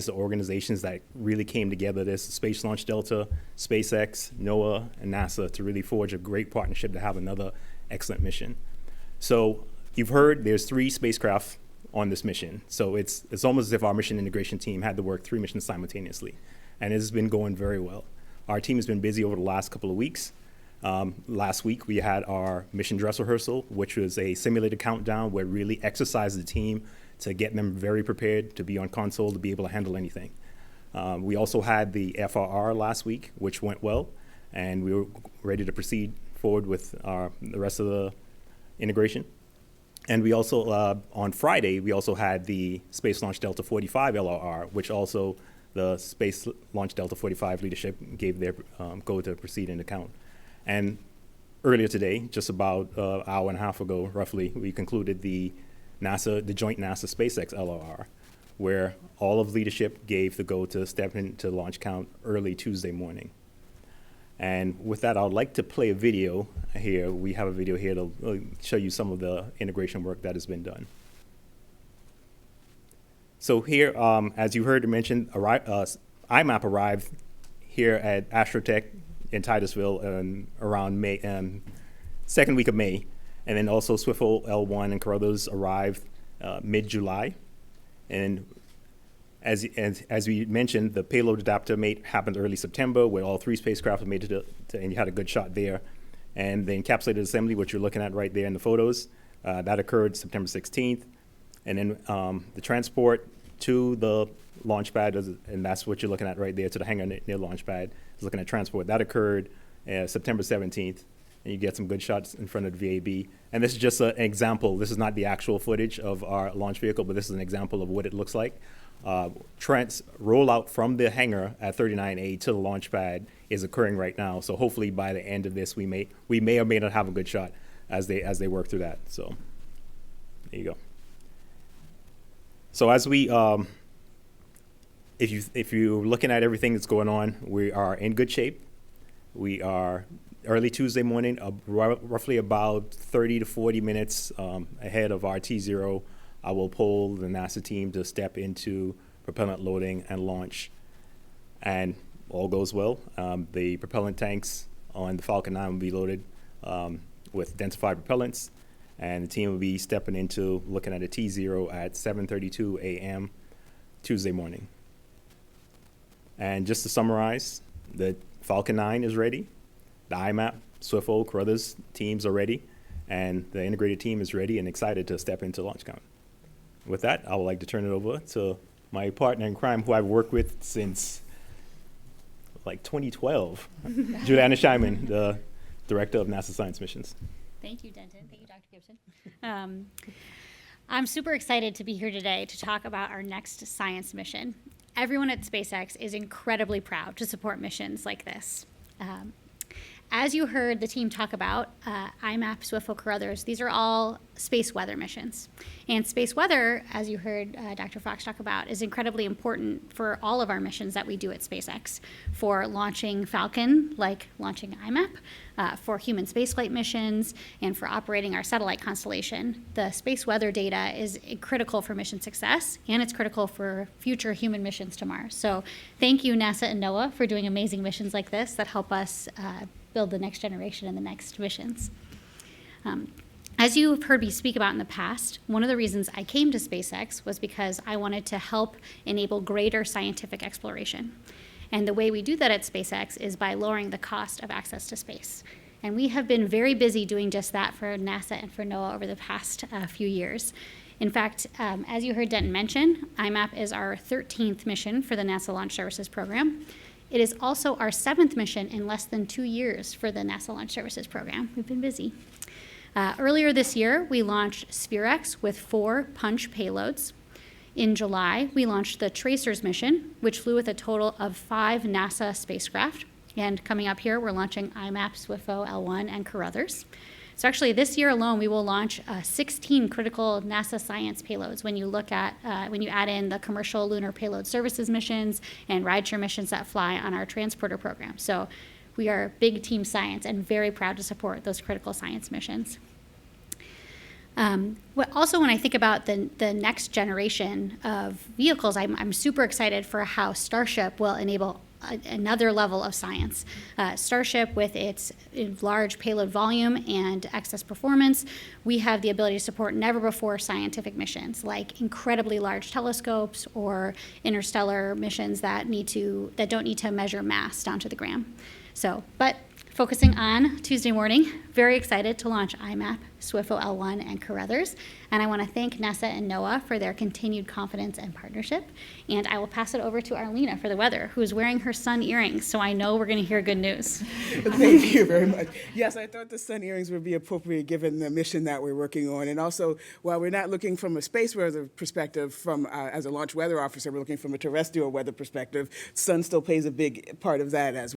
the organizations that really came together. There's Space Launch Delta, SpaceX, NOAA, and NASA to really forge a great partnership to have another excellent mission. So you've heard there's 3 spacecraft on this mission. So it's almost as if our mission integration team had to work 3 missions simultaneously. And it has been going very well. Our team has been busy over the last couple of weeks. Last week, we had our mission dress rehearsal, which was a simulated countdown where we really exercised the team to get them very prepared to be on console, to be able to handle anything. We also had the FRR last week, which went well, and we were ready to proceed forward with the rest of the integration. And we also, on Friday, we also had the Space Launch Delta 45 LRR, which also the Space Launch Delta 45 leadership gave their go to proceed into count. And earlier today, just about an hour and a half ago, roughly, we concluded the joint NASA SpaceX LRR, where all of leadership gave the go to step into launch count early Tuesday morning. And with that, I'd like to play a video here. We have a video here to show you some of the integration work that has been done. So here, as you heard mentioned, IMAP arrived here at Astrotech in Titusville around May, second week of May. And then also Swiffle L1 and Carruthers arrived mid-July. And as we mentioned, the payload adapter mate happened early September, where all 3 spacecraft made it and you had a good shot there. And the encapsulated assembly, which you're looking at right there in the photos, that occurred September 16th. And then the transport to the launch pad, and that's what you're looking at right there, to the hangar near launch pad, is looking at transport. That occurred September 17th. And you get some good shots in front of the VAB. And this is just an example. This is not the actual footage of our launch vehicle, but this is an example of what it looks like. Rollout from the hangar at 39A to the launch pad is occurring right now. So hopefully by the end of this, we may or may not have a good shot as they work through that. So there you go. So as we, if you're looking at everything that's going on, we are in good shape. We are early Tuesday morning, roughly about 30 to 40 minutes ahead of our T0. I will poll the NASA team to step into propellant loading and launch. And all goes well. The propellant tanks on the Falcon 9 will be loaded with densified propellants. And the team will be stepping into looking at a T0 at 7:32 a.m. Tuesday morning. And just to summarize, the Falcon 9 is ready. The IMAP, Swiffle, Carruthers teams are ready, and the integrated team is ready and excited to step into launch count. With that, I would like to turn it over to my partner in crime, who I've worked with since like 2012, Juliana Scheinman, the Director of NASA Science Missions. Thank you, Denton. Thank you, Dr. Gibson. I'm super excited to be here today to talk about our next science mission. Everyone at SpaceX is incredibly proud to support missions like this. As you heard the team talk about, IMAP, Swiffle, Carruthers, these are all space weather missions. And space weather, as you heard Dr. Fox talk about, is incredibly important for all of our missions that we do at SpaceX. For launching Falcon, like launching IMAP, for human spaceflight missions, and for operating our satellite constellation. The space weather data is critical for mission success, and it's critical for future human missions to Mars. So thank you, NASA and NOAA, for doing amazing missions like this that help us build the next generation and the next missions. As you've heard me speak about in the past, one of the reasons I came to SpaceX was because I wanted to help enable greater scientific exploration. And the way we do that at SpaceX is by lowering the cost of access to space. And we have been very busy doing just that for NASA and for NOAA over the past few years. In fact, as you heard Denton mention, IMAP is our 13th mission for the NASA Launch Services program. It is also our 7th mission in less than 2 years for the NASA Launch Services program. We've been busy. Earlier this year, we launched SphereX with 4 Punch payloads. In July, we launched the Tracers mission, which flew with a total of 5 NASA spacecraft. And coming up here, we're launching IMAP, Swiffle, L1, and Carruthers. So actually, this year alone, we will launch 16 critical NASA science payloads when you look at, when you add in the commercial lunar payload services missions and rideshare missions that fly on our transporter program. So we are big team science and very proud to support those critical science missions. Also, when I think about the next generation of vehicles, I'm super excited for how Starship will enable another level of science. Starship, with its large payload volume and excess performance, we have the ability to support never-before scientific missions, like incredibly large telescopes or interstellar missions that don't need to measure mass down to the gram. But focusing on Tuesday morning, very excited to launch IMAP, SWIFO L1, and Carruthers. And I want to thank NASA and NOAA for their continued confidence and partnership. And I will pass it over to Arlena for the weather, who is wearing her sun earrings, so I know we're going to hear good news. Thank you very much. Yes, I thought the sun earrings would be appropriate given the mission that we're working on. And also, while we're not looking from a space weather perspective, as a launch weather officer, we're looking from a terrestrial weather perspective, sun still plays a big part of that as well.